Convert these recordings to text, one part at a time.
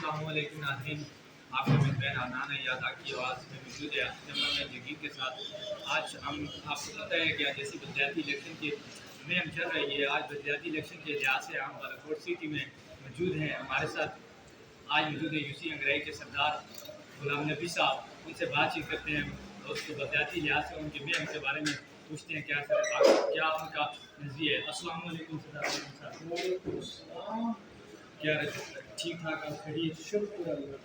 السلام علیکم ناظرین، آپ کا میرے بہن عدنان یادا کی آواز میں موجود ہے میں جگیر کے ساتھ۔ آج ہم آپ کو پتہ ہے کہ جیسی بلدیاتی الیکشن کی مہم چل رہی ہے، آج بلدیاتی الیکشن کے لحاظ سے ہم بالاکوٹ سٹی میں موجود ہیں۔ ہمارے ساتھ آج موجود ہے یو سی انگرائی کے سردار غلام نبی صاحب، ان سے بات چیت کرتے ہیں اور اس کو بلدیاتی لحاظ سے ان کی مہم کے بارے میں پوچھتے ہیں کیا ان کا نظریہ ہے۔ السلام علیکم سردار صاحب۔ وعلیکم السلام۔ کیا ٹھیک ٹھاک آپ خیریت؟ شکر اللہ۔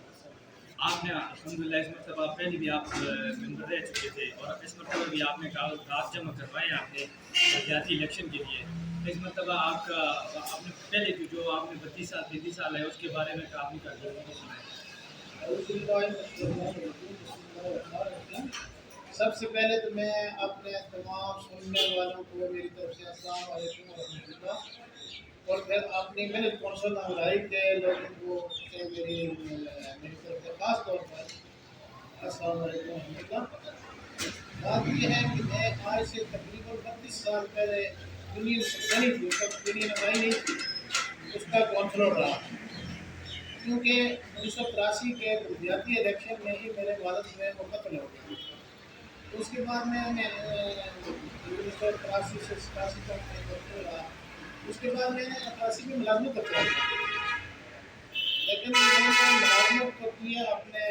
آپ نے الحمدللہ اس مرتبہ پہلے بھی آپ ممبر رہ چکے تھے اور اس مرتبہ بھی آپ نے کاغذات جمع کروائے ہیں آپ نے بلدیاتی الیکشن کے لیے۔ اس مرتبہ آپ کا آپ نے پہلے جو آپ نے 32 سال 33 سال ہے اس کے بارے میں آپ نے سب سے پہلے تو میں اپنے تمام سننے والوں کو میری طرف سے السلام علیکم ورحمۃ اللہ، اور پھر اپنی میرے کونسل انگرائی کے لوگوں کو میری طرف سے خاص طور پر السلام علیکم ورحمۃ اللہ۔ بات یہ ہے کہ میں آج سے تقریباً 32 سال پہلے یونین بنی تھی، تب یونین بنائی نہیں تھی، اس کا کونسلر رہا، کیونکہ 1983 کے بلدیاتی الیکشن میں ہی میرے والد میں وہ قتل ہو گیا۔ اس کے بعد میں 1983 سے 87 تک میں کونسلر رہا۔ اس کے بعد میں نے 88 میں ملازمت اپلائی کی، لیکن میں نے ملازمت کو کیا اپنے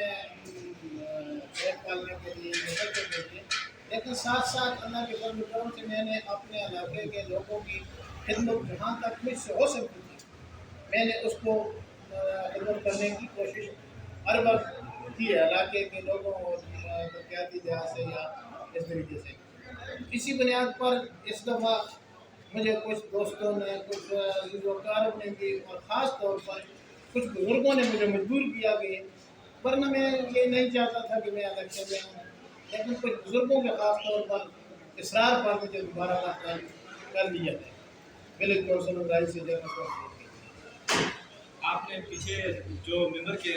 پیٹ پالنے کے لیے، بچوں کے لیے، لیکن ساتھ ساتھ اللہ کے فضل و کرم سے میں نے اپنے علاقے کے لوگوں کی خدمت جہاں تک مجھ سے ہو سکتی تھی میں نے اس کو خدمت کرنے کی کوشش ہر وقت کی ہے، علاقے کے لوگوں اور ترقیاتی لحاظ سے یا اس طریقے سے۔ اسی بنیاد پر اس دفعہ مجھے کچھ دوستوں نے، کچھ عزیز و اقارب نے بھی، اور خاص طور پر کچھ بزرگوں نے مجھے مجبور کیا کہ ورنہ میں یہ نہیں چاہتا تھا کہ میں الیکشن میں ہوں، لیکن کچھ بزرگوں کے خاص طور پر اصرار پر مجھے دوبارہ کر لیا ہے ولیج کونسل انگرائی سے جنرل کونسل۔ آپ نے پیچھے جو ممبر کے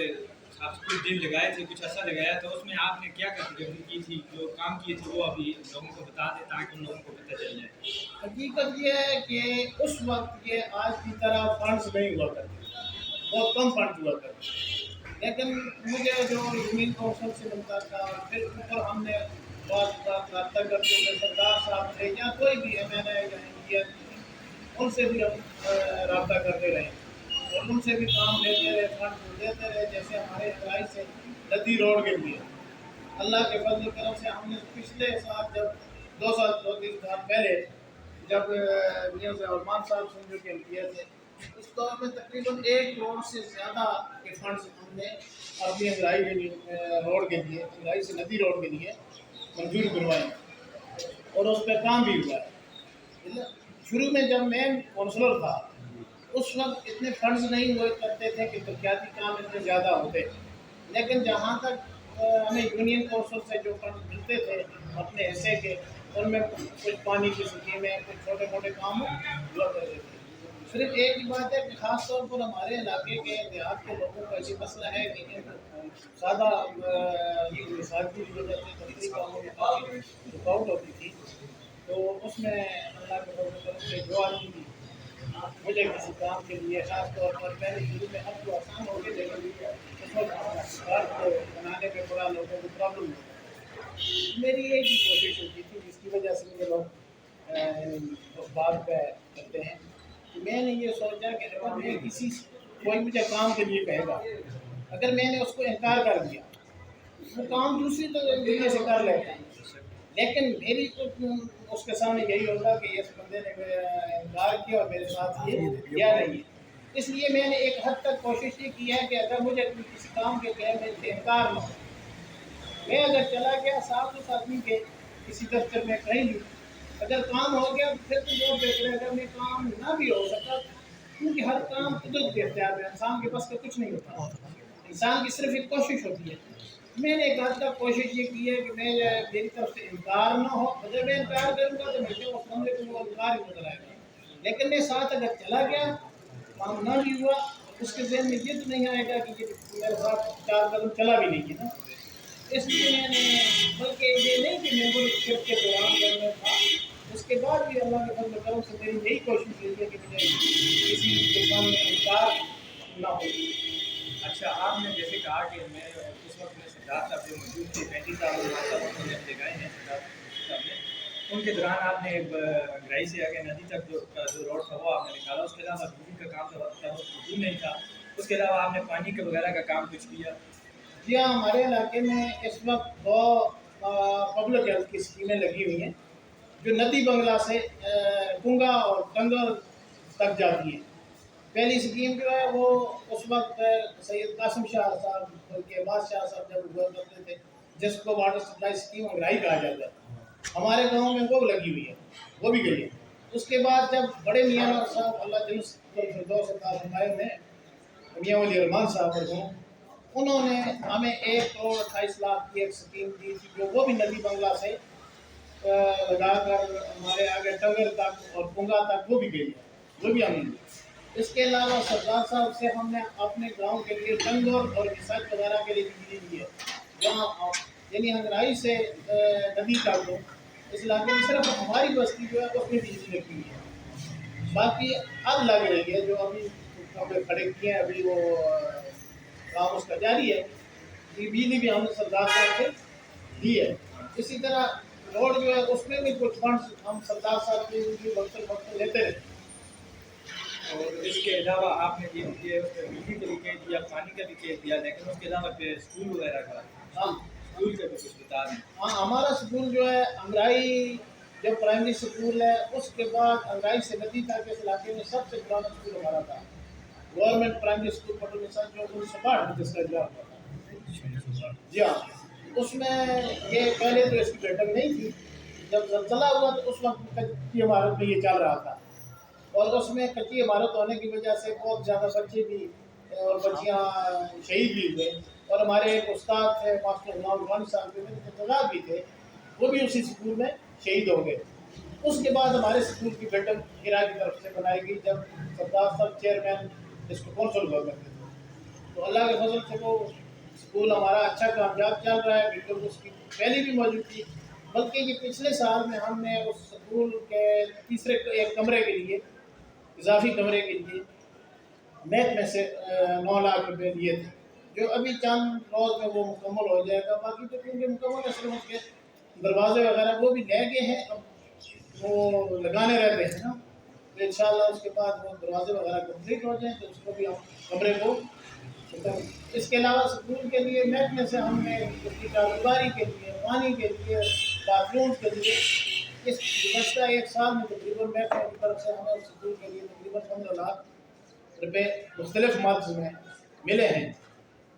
آپ کچھ دن لگائے تھے، کچھ عرصہ لگایا تو اس میں آپ نے کیا کارکردگی کی تھی، جو کام کیے تھے وہ ابھی لوگوں کو بتا دیں تاکہ ان لوگوں کو پتہ چل جائے۔ حقیقت یہ ہے کہ اس وقت یہ آج کی طرح فنڈز نہیں ہوا کرتے، بہت کم فنڈ ہوا کرتے، لیکن مجھے جو یونین کونسل سے ملتا تھا، پھر اوپر ہم نے بات رابطہ کرتے تھے سردار صاحب سے یا کوئی بھی ایم این اے یا انڈین، ان سے بھی ہم رابطہ کرتے رہے اور ان سے بھی کام لیتے رہے، فنڈ دیتے رہے۔ جیسے ہمارے انگرائی سے ندی روڈ کے لیے اللہ کے فضل و کرم سے ہم نے پچھلے سال جب 2 سال پہلے جب میاں ضیاءالرحمان صاحب سنجو کے کیے تھے، اس دور میں تقریباً 1 کروڑ سے زیادہ کے فنڈز ہم نے اپنی انگرائی کے لیے روڈ کے لیے، انگرائی سے ندی روڈ کے لیے منظور کروائے اور اس پہ کام بھی ہوا ہے۔ شروع میں جب میں کونسلر تھا اس وقت اتنے فنڈز نہیں ہوا کرتے تھے کہ ترقیاتی کام اتنے زیادہ ہوتے، لیکن جہاں تک ہمیں یونین کونسل سے جو فنڈ ملتے تھے اپنے حصے کے، ان میں کچھ پانی کی سکیمیں، کچھ چھوٹے موٹے کام ہوا کرتے تھے۔ صرف ایک ہی بات ہے کہ خاص طور پر ہمارے علاقے کے دیہات کے لوگوں کا یہ مسئلہ ہے کہ ان کو سادہ سادگی کی وجہ سے تفریح کاموں میں کافی رکاوٹ ہوتی تھی، تو اس میں اللہ کے فضل و کرم سے جو آدمی بھی مجھے کسی کام کے لیے خاص طور پر پہلے شروع میں اب تو آسان ہو گئے، لیکن اس وقت کار کو بنانے میں بڑا لوگوں کو پرابلم ہوتی، میری ایک ہی کوشش ہوتی تھی جس کی وجہ سے مجھے لوگ اس بات پہ کرتے ہیں کہ میں نے یہ سوچا کہ اگر میں کوئی مجھے کام کے لیے کہے گا، اگر میں نے اس کو انکار کر دیا، وہ کام دوسری دنیا سے کر لیتا ہے، لیکن میری تو اس کے سامنے یہی ہوگا کہ اس بندے نے انکار کیا اور میرے ساتھ یہ کیا نہیں ہے۔ اس لیے میں نے ایک حد تک کوشش یہ کی ہے کہ اگر مجھے کسی کام کے کہنے سے انکار نہ ہو، میں اگر چلا گیا صاحب اس آدمی کے کسی دفتر میں کہیں بھی، اگر کام ہو گیا تو پھر تو بہت بہتر ہے، اگر میں کام نہ بھی ہو سکا، کیونکہ ہر کام قدرت کے اختیار میں، انسان کے پاس کا کچھ نہیں ہوتا، انسان کی صرف ایک کوشش ہوتی ہے۔ میں نے ایک حد تک کوشش یہ کی ہے کہ میری طرف سے انکار نہ ہو، اگر میں انکار کروں گا تو مجھے اس بندے کو وہ انکار ہی نظر آئے گا، لیکن میں ساتھ اگر چلا گیا، کام نہ بھی ہوا، اس کے ذہن میں یہ تو نہیں آئے گا کہ یہ میرے ساتھ 4 قدم چلا بھی نہیں ہے نا۔ اس لیے میں نے بلکہ یہ نہیں کہ ممبرشپ کے دوران جب میں تھا، اس کے بعد بھی اللہ کے فضل و کرم سے میری یہی کوشش رہی ہے کہ مجھے کسی کے سامنے انکار نہ ہو۔ اچھا، آپ نے جیسے کہا کہ میں اس وقت میں سردار صاحب جو موجود تھے 35 سال انہوں نے لگائے ہیں سردار صاحب نے، ان کے دوران آپ نے گرائی سے آگے ندی تک جو روڈ تھا وہ آپ نے نکالا، اس کے علاوہ بجلی کا کام تو موجود نہیں تھا، اس کے علاوہ آپ نے پانی کے وغیرہ کا کام کچھ کیا؟ جی ہاں، ہمارے علاقے میں اس وقت دو پبلک ہیلتھ کی اسکیمیں لگی ہوئی ہیں جو ندی بنگلہ سے کنگا اور ٹنگر تک جاتی ہیں۔ پہلی اسکیم جو ہے وہ اس وقت سید قاسم شاہ صاحب کے بعد شاہ صاحب جب ہوا کرتے تھے، جس کو واٹر سپلائی اسکیم انگرائی کہا جاتا ہے، ہمارے گاؤں میں وہ لگی ہوئی ہے، وہ بھی گئی ہے۔ اس کے بعد جب بڑے میاں صاحب اللہ جنس الفردوس عطا فرمائے میں میاں ولی الرحمان صاحب مرحوم، انہوں نے ہمیں 1,28,00,000 کی ایک اسکیم دی تھی جو وہ بھی ندی بنگلہ سے لگا کر ہمارے آگے ٹنگر تک اور کنگا تک وہ بھی گئی ہے، وہ بھی ہم نے دی۔ اس کے علاوہ سردار صاحب سے ہم نے اپنے گاؤں کے لیے ٹنگور اور ریسرچ وغیرہ کے لیے بجلی دی ہے، جہاں یعنی ہنگرائی سے ندی تک دو اس علاقے میں صرف ہماری بستی جو ہے اس میں بجلی لگی ہوئی ہے، باقی اب لگ رہی ہے جو ابھی ہم نے کھڑے کیے ہیں، ابھی وہ کام اس کا جاری ہے، یہ بجلی بھی ہم نے سردار صاحب سے دی ہے۔ اسی طرح روڈ جو ہے اس میں بھی کچھ فنڈس ہم سردار صاحب کے وقت لیتے رہتے ہیں۔ اور اس کے علاوہ آپ نے بجلی کا بھی کہہ دیا، پانی کا بھی کہہ دیا، لیکن اس کے علاوہ پھر اسکول وغیرہ کا، ہاں اسکول کا بھی کچھ بتا دیں۔ ہاں، ہمارا اسکول جو ہے انگرائی جو پرائمری اسکول ہے، اس کے بعد انگرائی سے ندی تک اس علاقے میں سب سے پرانا اسکول ہمارا تھا، گورنمنٹ پرائمری اسکول پٹن نثار جو 1962 میں جس کا اجرا ہوا تھا۔ جی ہاں، اس میں یہ پہلے تو اس کی بلڈنگ نہیں تھی، جب زلزلہ ہوا تو اس وقت کچی عمارت میں یہ چل رہا تھا، اور اس میں کچی عمارت ہونے کی وجہ سے بہت زیادہ بچے بھی اور بچیاں شہید بھی ہوئے، اور ہمارے ایک استاد تھے ماسٹر غلام خان صاحب کے انتظار بھی تھے، وہ بھی اسی اسکول میں شہید ہو گئے۔ اس کے بعد ہمارے اسکول کی بلڈنگ ہیرا کی طرف سے بنائی گئی جب سردار صاحب چیئرمین اس کو کونسل ہوا کرتے تھے، تو اللہ کے فضل سے وہ اسکول ہمارا اچھا کامیاب چل رہا ہے، بالکل اس کی پہلی بھی موجود تھی، بلکہ یہ پچھلے سال میں ہم نے اس اسکول کے تیسرے ایک کمرے کے لیے اضافی کمرے کے لیے محکمے سے 9 لاکھ روپے دیے تھے، جو ابھی چند روز میں وہ مکمل ہو جائے گا، باقی تو کیونکہ مکمل ہے صرف اس کے دروازے وغیرہ وہ بھی لے گئے ہیں، اب وہ لگانے رہتے ہیں نا، تو انشاءاللہ اس کے بعد وہ دروازے وغیرہ کمپلیٹ ہو جائیں تو اس کو بھی ہم کمرے کو، اس کے علاوہ اسکول کے لیے محکمے سے ہم نے اس کی کاروباری کے لیے، پانی کے لیے، باتھ روم کے لیے اس گزشتہ ایک سال میں تقریباً محکمے کی طرف سے ہمیں اسکول کے لیے تقریباً 15 لاکھ روپے مختلف مارکس میں ملے ہیں،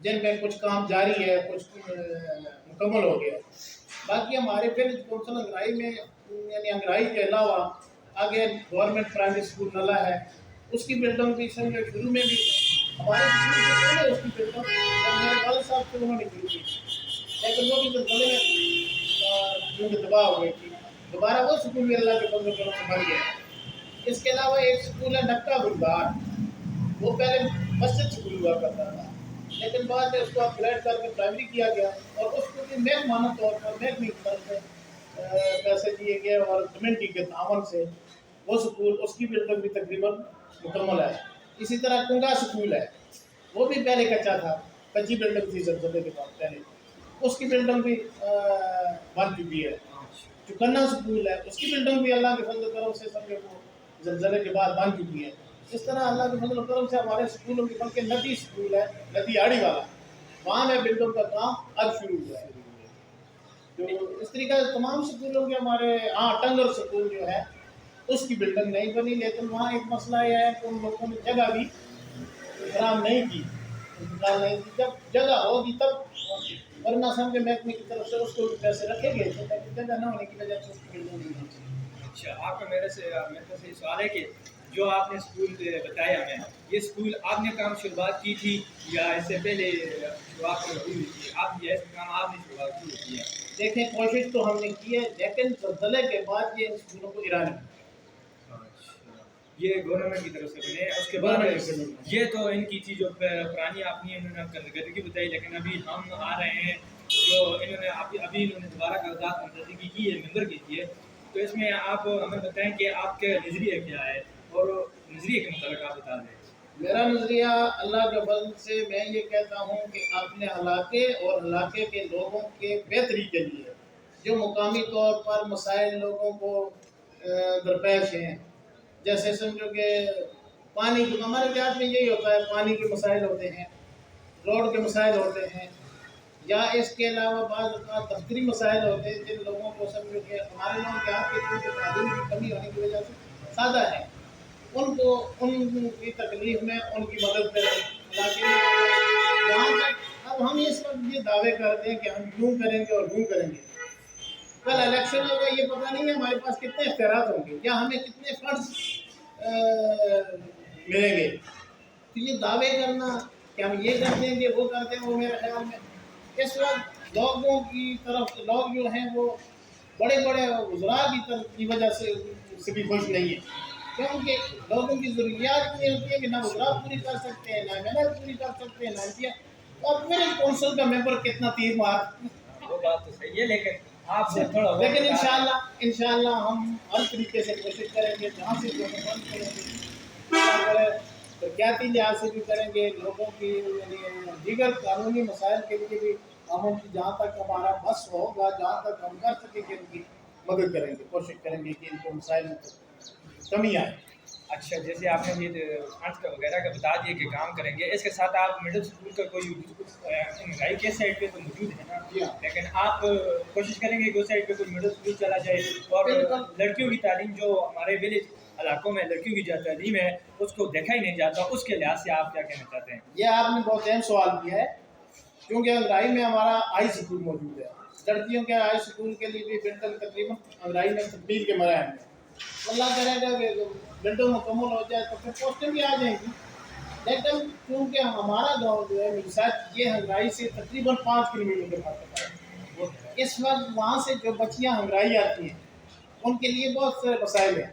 جن میں کچھ کام جاری ہے، کچھ مکمل ہو گیا۔ باقی ہمارے پھر کونسل انگرائی میں یعنی انگرائی کے علاوہ آگے گورنمنٹ پرائمری اسکول نلا ہے، اس کی بلڈنگ بھی سمجھو شروع میں بھی ہمارے اسکول سے پہلے اس کی بلڈنگ جب میرے والد صاحب سے انہوں نے کی تھی، لیکن وہ بھی زلزلے میں کیونکہ تباہ ہو گئی تھی، دوبارہ وہ اسکول بھی اللہ کے فضل و کرم سے بن گیا۔ اس کے علاوہ ایک اسکول ہے نکا گلدار، وہ پہلے مسجد اسکول ہوا کرتا تھا، لیکن بعد میں اس کو اپ گریڈ کر کے پرائمری کیا گیا، اور اس کو بھی محکمانہ طور پر محکمے کی طرف سے پیسے دیے گئے اور کمیونٹی کے تعاون سے وہ اسکول اس کی بلڈنگ بھی تقریباً مکمل ہے۔ اسی طرح کنگا اسکول ہے، وہ بھی پہلے کچا تھا، کچی بلڈنگ تھی زلزلے کے بعد پہلے، اس کی بلڈنگ بھی بن چکی ہے۔ چکنا اسکول ہے، اس کی بلڈنگ بھی اللہ کے فضل و کرم سے سمجھے وہ زلزلے کے بعد بن چکی ہے۔ اس طرح اللہ کے فضل و کرم سے ہمارے اسکولوں کی، بلکہ ندی اسکول ہے، ندی آڑی والا، وہاں میں بلڈنگ کا کام اب شروع ہوا ہے۔ جو اس طریقے سے تمام اسکولوں کے ہمارے ٹنگر اسکول جو ہے اس کی بلڈنگ نہیں بنی، لیکن وہاں ایک مسئلہ یہ ہے کہ ان لوگوں نے جگہ بھی فراہم نہیں کی، انتظام نہیں کی، جب جگہ ہوگی تب، ورنہ سمجھے محکمے کی طرف سے اس کو بھی پیسے رکھے گئے تھے، لیکن جگہ نہ ہونے کی وجہ سے اس کی بلڈنگ نہیں بنی۔ اچھا، آپ کا میرے سے یہ سوال ہے کہ جو آپ نے اسکول بتایا ہمیں، یہ اسکول آپ نے کام شروعات کی تھی یا اس سے پہلے شروعات ہوئی تھی؟ آپ یہ کام آپ نے شروعات شروع کیا؟ دیکھیں کوشش تو ہم نے کی ہے، لیکن زلزلے کے بعد یہ اسکولوں کو گرانے یہ گورنمنٹ کی طرف سے بنے، اس کے بعد یہ تو ان کی چیز جو پرانی آپ نے انہوں نے کارکردگی بتائی، لیکن ابھی ہم آ رہے ہیں جو انہوں نے ابھی انہوں نے دوبارہ کاغذات کارکردگی کی ہے، ممبر کی ہے، تو اس میں آپ ہمیں بتائیں کہ آپ کے نظریہ کیا ہے اور نظریے کے متعلق آپ بتا دیں۔ میرا نظریہ اللہ کے فضل سے میں یہ کہتا ہوں کہ اپنے علاقے اور علاقے کے لوگوں کے بہتری کے لیے جو مقامی طور پر مسائل لوگوں کو درپیش ہیں، جیسے سمجھو کہ پانی کی، ہمارے دیہات میں یہی ہوتا ہے، پانی کے مسائل ہوتے ہیں، روڈ کے مسائل ہوتے ہیں، یا اس کے علاوہ بعض اوقات دفتری مسائل ہوتے ہیں جن لوگوں کو سمجھو کہ ہمارے لوگ دیہات کے کیونکہ تعلیم کی کمی ہونے کی وجہ سے سادہ ہے، ان کو ان کی تکلیف میں ان کی مدد کریں، تاکہ جہاں تک اب ہم اس وقت یہ دعوے کرتے ہیں کہ ہم یوں کریں گے اور یوں کریں گے، کل الیکشن ہوگا یہ پتہ نہیں ہے ہمارے پاس کتنے اختیارات ہوں گے یا ہمیں کتنے فنڈز ملیں گے، تو یہ دعوے کرنا کہ ہم یہ کر دیں گے وہ کر دیں گے، وہ میرے خیال میں اس وقت لوگوں کی طرف لوگ جو ہیں وہ بڑے بڑے وزراء کی وجہ سے بھی خوش نہیں ہے، کیونکہ لوگوں کی ضروریات یہ ہوتی ہے کہ نہ وزراء پوری کر سکتے ہیں، نہ محنت پوری کر سکتے ہیں، نہ کیا، اور میرے کونسل کا ممبر کتنا تیر مار، وہ بات تو صحیح ہے، لیکن آپ سے تھوڑا لیکن انشاءاللہ ہم ہر طریقے سے کوشش کریں گے، جہاں سے جو ہم کریں گے ترقیاتی لحاظ سے بھی کریں گے، لوگوں کی دیگر قانونی مسائل کے لیے بھی ہم ان کی جہاں تک ہمارا بس ہوگا، جہاں تک ہم کر سکیں گے ان کی مدد کریں گے، کوشش کریں گے کہ ان کو مسائل میں کمی آئے۔ اچھا، جیسے آپ نے یہ فنڈس کا وغیرہ کا بتا دیا کہ کام کریں گے، اس کے ساتھ آپ مڈل اسکول کا کوئی مہنگائی کے سائڈ پہ تو موجود ہے نا، جی ہاں، لیکن آپ کوشش کریں گے کہ اس سائڈ پہ کوئی مڈل اسکول چلا جائے، اور لڑکیوں کی تعلیم جو ہمارے ولیج علاقوں میں لڑکیوں کی جو تعلیم ہے اس کو دیکھا ہی نہیں جاتا، اس کے لحاظ سے آپ کیا کہنا چاہتے ہیں؟ یہ آپ نے بہت اہم سوال کیا ہے، کیونکہ انگرائی میں ہمارا ہائی اسکول موجود ہے، لڑکیوں کے ہائی اسکول کے لیے بھی بالکل تقریباً انگرائی میں تکمیل کے مراحل میں اللہ کرے گا کہ بلڈنگ مکمل ہو جائے تو پھر پوسٹیں بھی آ جائیں گی، لیکن کیونکہ ہمارا گاؤں جو ہے ملساج یہ ہنگرائی سے تقریباً 5 کلومیٹر کے فاصلے پر ہے، اس وقت وہاں سے جو بچیاں ہنگرائی آتی ہیں ان کے لیے بہت سے مسائل ہیں،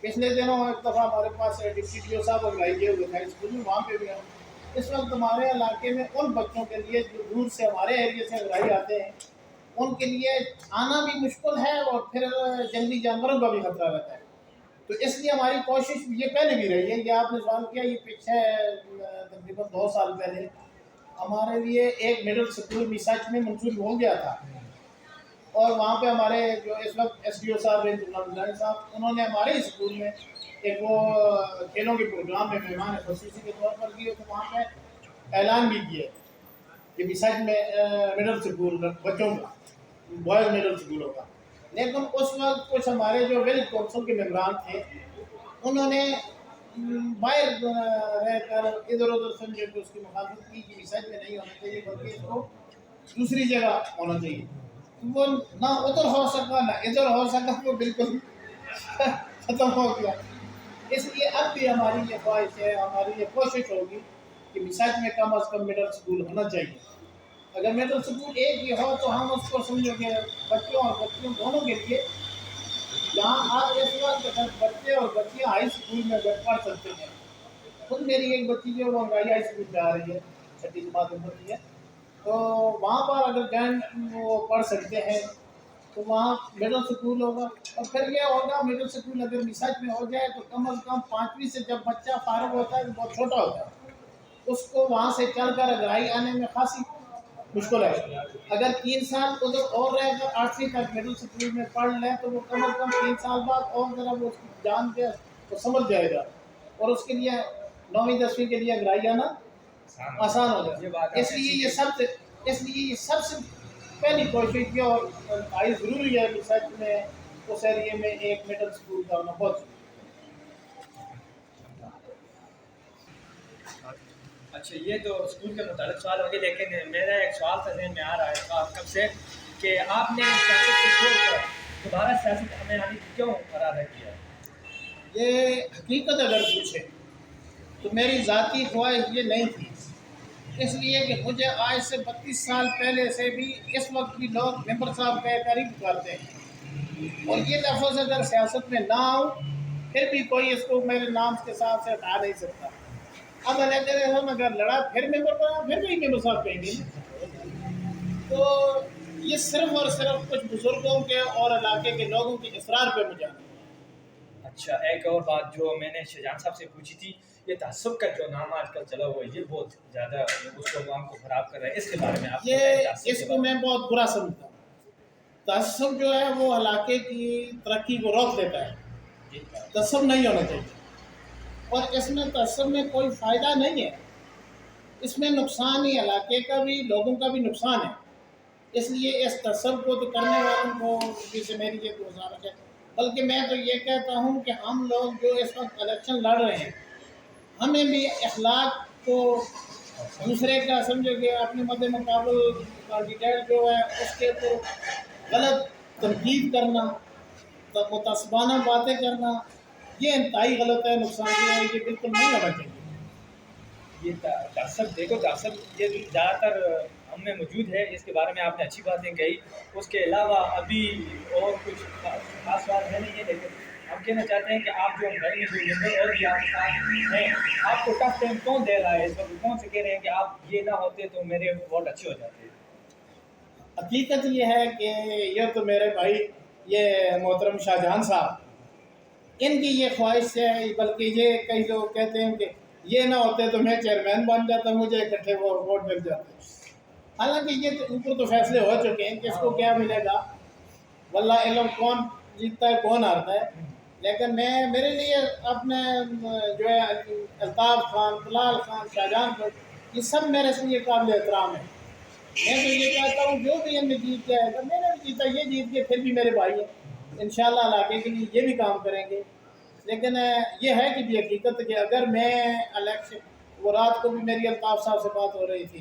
پچھلے دنوں ایک دفعہ ہمارے پاس ڈپٹی ڈی او صاحب ہنگرائی گئے ہوئے تھے اسکول میں، وہاں پہ بھی ہم اس وقت ہمارے علاقے میں ان بچوں کے لیے جو دور سے ہمارے ایریے سے ہنگرائی آتے ہیں ان کے لیے آنا بھی مشکل ہے، اور پھر جنگلی جانوروں کا بھی خطرہ رہتا ہے، تو اس لیے ہماری کوشش یہ پہلے بھی رہی ہے، یہ آپ نے سوال کیا، یہ پیچھے تقریباً 2 سال پہلے ہمارے لیے ایک مڈل اسکول میساچ میں منظور ہو گیا تھا، اور وہاں پہ ہمارے جو اس وقت ایس ڈی او صاحب ہیں صاحب، انہوں نے ہمارے اسکول میں ایک وہ کھیلوں کے پروگرام میں مہمان خصوصی کے طور پر کیے، تو وہاں پہ اعلان بھی کیا کہ میساچ میں مڈل اسکول بچوں کا بوائز مڈل اسکول ہوگا، لیکن اس وقت کچھ ہمارے جو ویلیج کونسل کے ممبران تھے انہوں نے باہر رہ کر ادھر ادھر سمجھے کہ اس کی مخالفت کی کہ میساچ میں نہیں ہونا چاہیے بلکہ اس کو دوسری جگہ ہونا چاہیے، وہ نہ ادھر ہو سکا نہ ادھر ہو سکا، وہ بالکل ختم ہو گیا، اس لیے اب بھی ہماری یہ خواہش ہے، ہماری یہ کوشش ہوگی کہ میساچ میں کم از کم مڈل اسکول ہونا چاہیے، اگر مڈل اسکول ایک ہی ہو تو ہم اس کو سمجھو کہ بچوں اور بچیوں دونوں کے لیے جہاں آپ اس وقت بچے اور بچیاں ہائی اسکول میں پڑھ سکتے ہیں، خود میری ایک بچی جو وہ ہنگرائی ہائی اسکول پہ آ رہی ہے، 6ٹھی جماعت میں پڑھتی ہے، تو وہاں پر اگر جوائن وہ پڑھ سکتے ہیں تو وہاں مڈل اسکول ہوگا، اور پھر یہ ہوگا مڈل اسکول اگر میساچ میں ہو جائے تو کم از کم 5ویں سے جب بچہ فارغ ہوتا ہے تو بہت چھوٹا ہوتا ہے، اس کو وہاں سے چل کر انگرائی آنے میں خاصی مشکل ہے، اگر 3 سال ادھر اور رہ کر 8ویں تک مڈل اسکول میں پڑھ لیں تو وہ کم از کم 3 سال بعد اور ذرا وہ اس کی جان کے وہ سمجھ جائے گا، اور اس کے لیے 9ویں 10ویں کے لیے انگرائی آنا آسان ہو جائے، اس لیے یہ سب سے پہلی کوشش یہ اور ضروری ہے کہ سچ میں اس ایریے میں ایک مڈل اسکول کا ہونا بہت ضروری ہے۔ اچھا، یہ تو اسکول کے متعلق سوال ہو گئے، لیکن میرا ایک سوال تھا ذہن میں آ رہا ہے آپ کب سے کہ آپ نے سیاست کو چھوڑ کر دوبارہ سیاست ہمیں آنے کی کیوں ارادہ کیا ہے؟ یہ حقیقت اگر پوچھے تو میری ذاتی خواہش یہ نہیں تھی، اس لیے کہ مجھے آج سے 32 سال پہلے سے بھی اس وقت بھی لوگ ممبر صاحب کہہ کر ہی پکارتے ہیں، اور یہ لفظ اگر سیاست میں نہ آؤں پھر بھی کوئی اس کو میرے نام کے ساتھ سے ہٹا نہیں سکتا، اب ہم اگر لڑا پھر ممبر بنا پھر بھی ممبر صاحب کہیں گے، تو یہ صرف اور صرف کچھ بزرگوں کے اور علاقے کے لوگوں کے اصرار پہ مجھے آنا ہے۔ اچھا، ایک اور بات جو میں نے شہجان صاحب سے پوچھی تھی یہ تعصب کا جو نام آج کل چلا ہوا ہے یہ بہت زیادہ اس کو عوام کو خراب کر رہا ہے، اس کے بارے میں آپ یہ اس کو میں بہت برا سمجھتا ہوں. تعصب جو ہے وہ علاقے کی ترقی کو روک دیتا ہے. تعصب نہیں ہونا چاہیے، اور اس میں تعصب میں کوئی فائدہ نہیں ہے. اس میں نقصان ہی علاقے کا بھی لوگوں کا بھی نقصان ہے. اس لیے اس تعصب کو تو کرنے والوں کو جسے میری یہ گزارش ہے. بلکہ میں تو یہ کہتا ہوں کہ ہم لوگ جو اس وقت الیکشن لڑ رہے ہیں ہمیں بھی اخلاق کو دوسرے کا سمجھو کہ اپنے مد مقابل کینڈیڈیٹ جو ہے اس کے اوپر غلط تنقید کرنا، متعصبانہ باتیں کرنا، یہ انتہائی غلط ہے، نقصان دہ ہے، یہ بالکل نہیں ہونا چاہیے. یہ تعصب دیکھو، تعصب یہ زیادہ تر ہم میں موجود ہے، اس کے بارے میں آپ نے اچھی باتیں کہی. اس کے علاوہ ابھی اور کچھ خاص بات ہے نہیں ہے، لیکن ہم کہنا چاہتے ہیں کہ آپ جو گھر میں جو ممبر اور بھی آپ کے ساتھ ہیں، آپ کو ٹف ٹائم کون دے رہا ہے اس وقت؟ کون سے کہہ رہے ہیں کہ آپ یہ نہ ہوتے تو میرے ووٹ اچھے ہو جاتے؟ حقیقت یہ ہے کہ یہ تو میرے بھائی یہ محترم شاہ جہاں صاحب ان کی یہ خواہش ہے، بلکہ یہ کئی لوگ کہتے ہیں کہ یہ نہ ہوتے تو میں چیئرمین بن جاتا، مجھے اکٹھے ووٹ مل جاتے. حالانکہ یہ اوپر تو فیصلے ہو چکے ہیں کہ اس کو کیا ملے گا، واللہ علم کون جیتتا ہے کون ہارتا ہے. لیکن میرے لیے اپنے جو ہے الطاف خان، طلال خان، شاہجہاں خان، یہ سب میرے لیے قابل احترام ہے. میں تو یہ کہتا ہوں جو بھی ان میں جیت جائے گا، میں نے بھی جیتا، یہ جیت کے پھر بھی میرے بھائی ہیں، انشاءاللہ علاقے کے لیے یہ بھی کام کریں گے. لیکن یہ ہے کہ بھی حقیقت کہ اگر میں الیکشن، وہ رات کو بھی میری الطاف صاحب سے بات ہو رہی تھی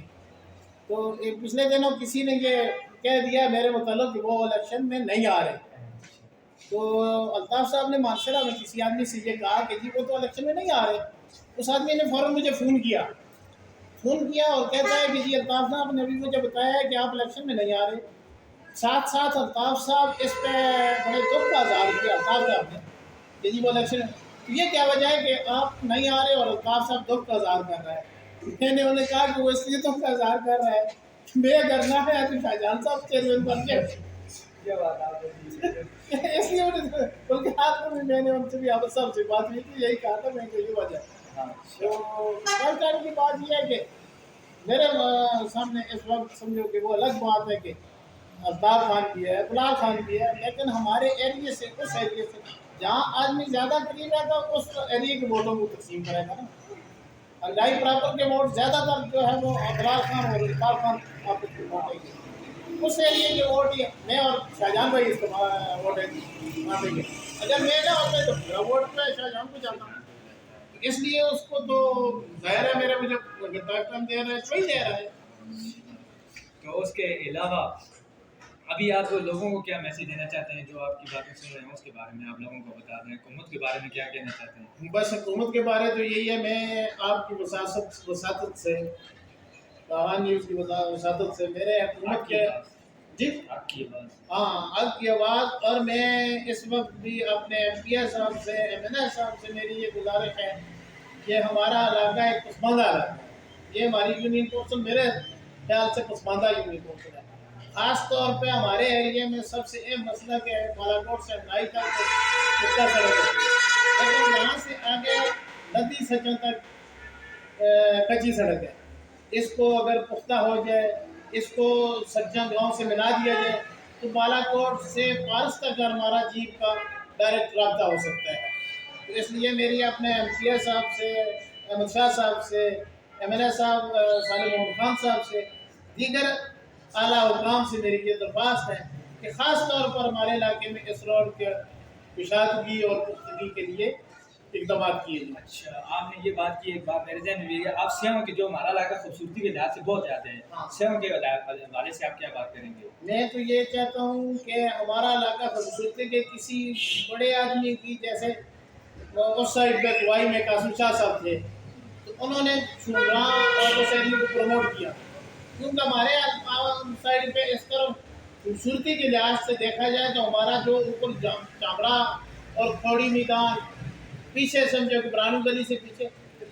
تو پچھلے دنوں کسی نے یہ کہہ دیا میرے متعلق کہ وہ الیکشن میں نہیں آ رہے. تو الطاف صاحب نے معاشرہ میں کسی آدمی سے یہ کہا کہ جی وہ تو الیکشن میں نہیں آ رہے. اس آدمی نے فوراً مجھے فون کیا اور کہتا ہے کہ جی الطاف صاحب نے ابھی مجھے بتایا ہے کہ آپ الیکشن میں نہیں آ رہے. ساتھ ساتھ الطاف صاحب اس پہ بڑے دکھ کا اظہار کیا الطاف صاحب نے کہ جی وہ الیکشن، یہ کیا وجہ ہے کہ آپ نہیں آ رہے اور الطاف صاحب دکھ کا اظہار کر رہا ہے. میں نے انہیں کہا کہ وہ اس لیے دکھ کا اظہار کر رہا ہے میں کرنا ہے تو شاہ جہاں صاحب چیئرمین بن کے اس لیے بلکہ ہاتھ میں میں نے ان سے بھی آپ سب سے بات کی تھی، یہی کہا تھا میں کہ یہ وجہ. تو فرسٹ ٹائم کی بات یہ ہے کہ میرے سامنے اس وقت سمجھو کہ وہ الگ بات ہے کہ الطاف خان بھی ہے، طلال خان بھی ہے، لیکن ہمارے ایریے سے اس ایریے سے جہاں آدمی زیادہ قریب رہتا ہے اس ایریے کے ووٹوں کو تقسیم کرے گا نا. لائی پراپر کے ووٹ زیادہ تر جو ہے وہ طلال خان اور الطاف خان آپ کو بانٹیں گے. اس ایریے کے ووٹ میں اور شاہجہاں بھائی استعمال ووٹ بانٹیں گے. اگر میں نہ ہوتا تو میرا ووٹ میں شاہجہاں کو جاتا ہوں. اس لیے اس کو تو ظاہر ہے میرا مجھے ٹائم دے رہا ہے صحیح دے رہا ہے. تو اس کے علاوہ ابھی آپ لوگوں کو کیا میسیج دینا چاہتے ہیں جو آپ کی باتیں سن رہے ہیں؟ اس کے بارے میں آپ لوگوں کو بتا دیں. حکومت کے بارے میں کیا کہنا چاہتے ہیں؟ بس حکومت کے بارے تو یہی ہے، میں آپ کی وساطت سے کہاں نیوز کی وساطت سے میرے حکومت کے جی آپ کی بات ہاں آپ کی آواز، اور میں اس وقت بھی اپنے ایم پی اے صاحب سے، ایم این اے صاحب سے میری یہ گزارش ہے کہ ہمارا علاقہ ایک پسماندہ علاقہ ہے. یہ ہماری یونین کونسل میرے خیال سے پسماندہ یونین کونسل ہے. خاص طور پہ ہمارے ایریے میں سب سے اہم مسئلہ کہ بالا کوٹ سے نائی تک کتا سڑک ہے، لیکن وہاں سے آگے ندی سچن تک کچی سڑک ہے. اس کو اگر پختہ ہو جائے، اس کو سجن گاؤں سے ملا دیا جائے تو بالا کوٹ سے پارس تک ہمارا جیپ کا ڈائریکٹ رابطہ ہو سکتا ہے. تو اس لیے میری اپنے ایم پی اے صاحب سے، احمد شاہ صاحب سے، ایم این اے صاحب صالح محمد خان صاحب سے، دیگر اعلیٰ حکام سے میری یہ درخواست ہے کہ خاص طور پر ہمارے علاقے میں اس روڈ کے کشادگی اور پختگی کے لیے اقدامات کیے جائیں. اچھا، آپ نے یہ بات کی، ایک بات میرے ذہن میں بھی ہے. آپ سیاحوں کی جو ہمارا علاقہ خوبصورتی کے لحاظ سے بہت زیادہ ہے، سیاحوں کے حوالے سے آپ کیا بات کریں گے؟ میں تو یہ چاہتا ہوں کہ ہمارا علاقہ خوبصورتی کے کسی بڑے آدمی کی، جیسے اس سائڈ پہ دوائی میں قاسم شاہ صاحب تھے تو انہوں نے شمران اور اس ایریے کو پروموٹ کیا، کیونکہ ہمارے سائڈ پہ اس طرف خوبصورتی کے لحاظ سے دیکھا جائے تو ہمارا جو اوپر چامڑا اور کھوڑی میدان، پیچھے سمجھو کہ برانو گلی سے پیچھے،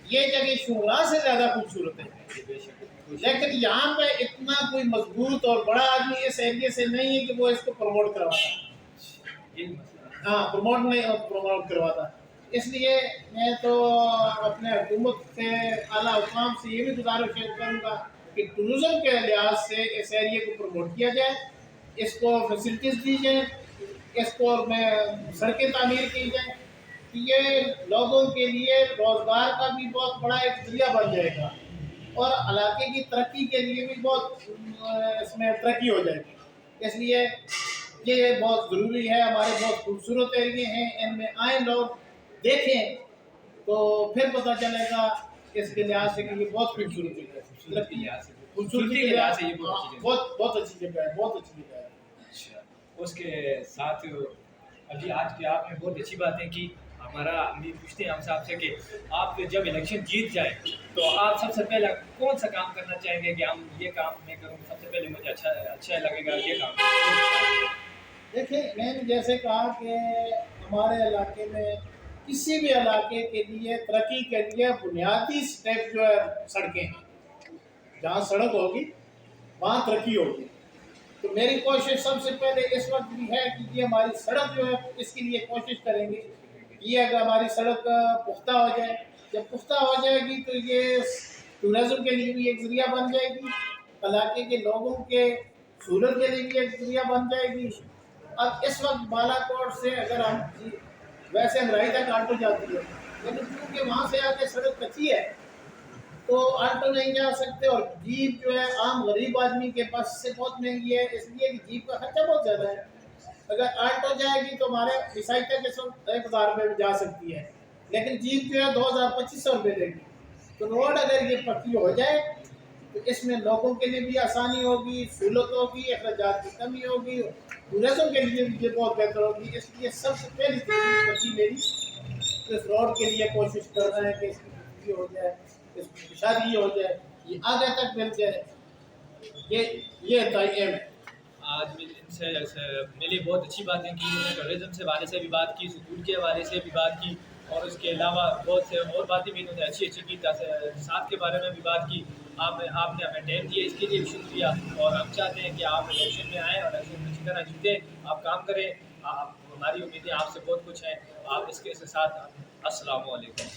یہ جگہ شمران سے زیادہ خوبصورت ہے. لیکن یہاں پہ اتنا کوئی مضبوط اور بڑا آدمی اس ایریے سے نہیں ہے کہ وہ اس کو پروموٹ کرواتا. ہاں پروموٹ کرواتا. اس لیے میں تو اپنے حکومت سے اعلیٰ حکام سے یہ بھی گزارش کروں گا کہ ٹورزم کے لحاظ سے اس ایریے کو پروموٹ کیا جائے، اس کو فیسلٹیز دی جائیں، اس کو میں سڑکیں تعمیر کی جائیں، کہ یہ لوگوں کے لیے روزگار کا بھی بہت بڑا ایک ذریعہ بن جائے گا اور علاقے کی ترقی کے لیے بھی بہت اس میں ترقی ہو جائے گی۔ اس لیے یہ بہت ضروری ہے، ہمارے بہت خوبصورت ایریے ہیں، ان میں آئیں لوگ دیکھیں تو پھر پتہ چلے گا اس کے لحاظ سے کہ یہ بہت خوبصورت جگہ ہے، خوبصورتی کے لحاظ سے خوبصورتی کے لحاظ سے یہ بہت اچھی جگہ ہے، بہت اچھی جگہ ہے۔ اچھا، اس کے ساتھ ابھی آج کے آپ نے بہت اچھی باتیں کی۔ ہمارا امید پوچھتے ہیں ہم سے آپ سے کہ آپ جب الیکشن جیت جائیں تو آپ سب سے پہلے کون سا کام کرنا چاہیں گے کہ ہم یہ کام میں کروں سب سے پہلے مجھے اچھا لگے گا یہ کام؟ دیکھیں میں نے جیسے کہا کہ ہمارے علاقے میں کسی بھی علاقے کے لیے ترقی کے لیے بنیادی سٹیپ جو ہے سڑکیں ہیں، جہاں سڑک ہوگی وہاں ترقی ہوگی۔ تو میری کوشش سب سے پہلے اس وقت بھی ہے کہ یہ ہماری سڑک جو ہے اس کے لیے کوشش کریں گے، یہ اگر ہماری سڑک پختہ ہو جائے، جب پختہ ہو جائے گی تو یہ ٹورزم کے لیے بھی ایک ذریعہ بن جائے گی، علاقے کے لوگوں کے سہولت کے لیے بھی ایک ذریعہ بن جائے گی۔ اب اس وقت بالا کوٹ سے اگر ہم ویسے ہمرائی تک آٹو جاتی ہے، لیکن کیونکہ وہاں سے آ کے سڑک کچی ہے تو آٹو نہیں جا سکتے، اور جیپ جو ہے عام غریب آدمی کے پاس سے بہت مہنگی ہے، اس لیے کہ جیپ کا خرچہ بہت زیادہ ہے۔ اگر آٹو جائے گی تو ہمارے ریسائکل کے ساتھ 1000 روپے میں جا سکتی ہے، لیکن جیپ جو ہے 2200-2500 روپے لے گی۔ تو روڈ اگر یہ پکی ہو جائے تو اس میں لوگوں کے لیے بھی آسانی ہوگی، سہولت ہوگی، اخراجات کی کمی ہوگی، ٹورزم کے لیے بھی یہ بہت بہتر ہوگی۔ اس لیے سب سے پہلی ترجیح میری اس روڈ کے لیے کوشش کر رہے ہیں کہ اس کی بجلی ہو جائے، اس کی شادی ہو جائے، یہ آگے تک مل جائے، یہ ایم ہے۔ آج ان سے ملی بہت اچھی باتیں کی، انہوں نے ٹورزم سے حوالے سے بھی بات کی، سکول کے حوالے سے بھی بات کی، اور اس کے علاوہ بہت سے اور باتیں بھی انہوں نے اچھی کی، ساتھ کے بارے میں بھی بات کی۔ آپ نے ہمیں ٹائم دیا، اس کے لیے بھی شکریہ، اور ہم چاہتے ہیں کہ آپ الیکشن میں آئیں اور الیکشن میں اچھی طرح جیتیں، آپ کام کریں، ہماری امیدیں آپ سے بہت کچھ ہیں۔ آپ اس کے ساتھ السلام علیکم۔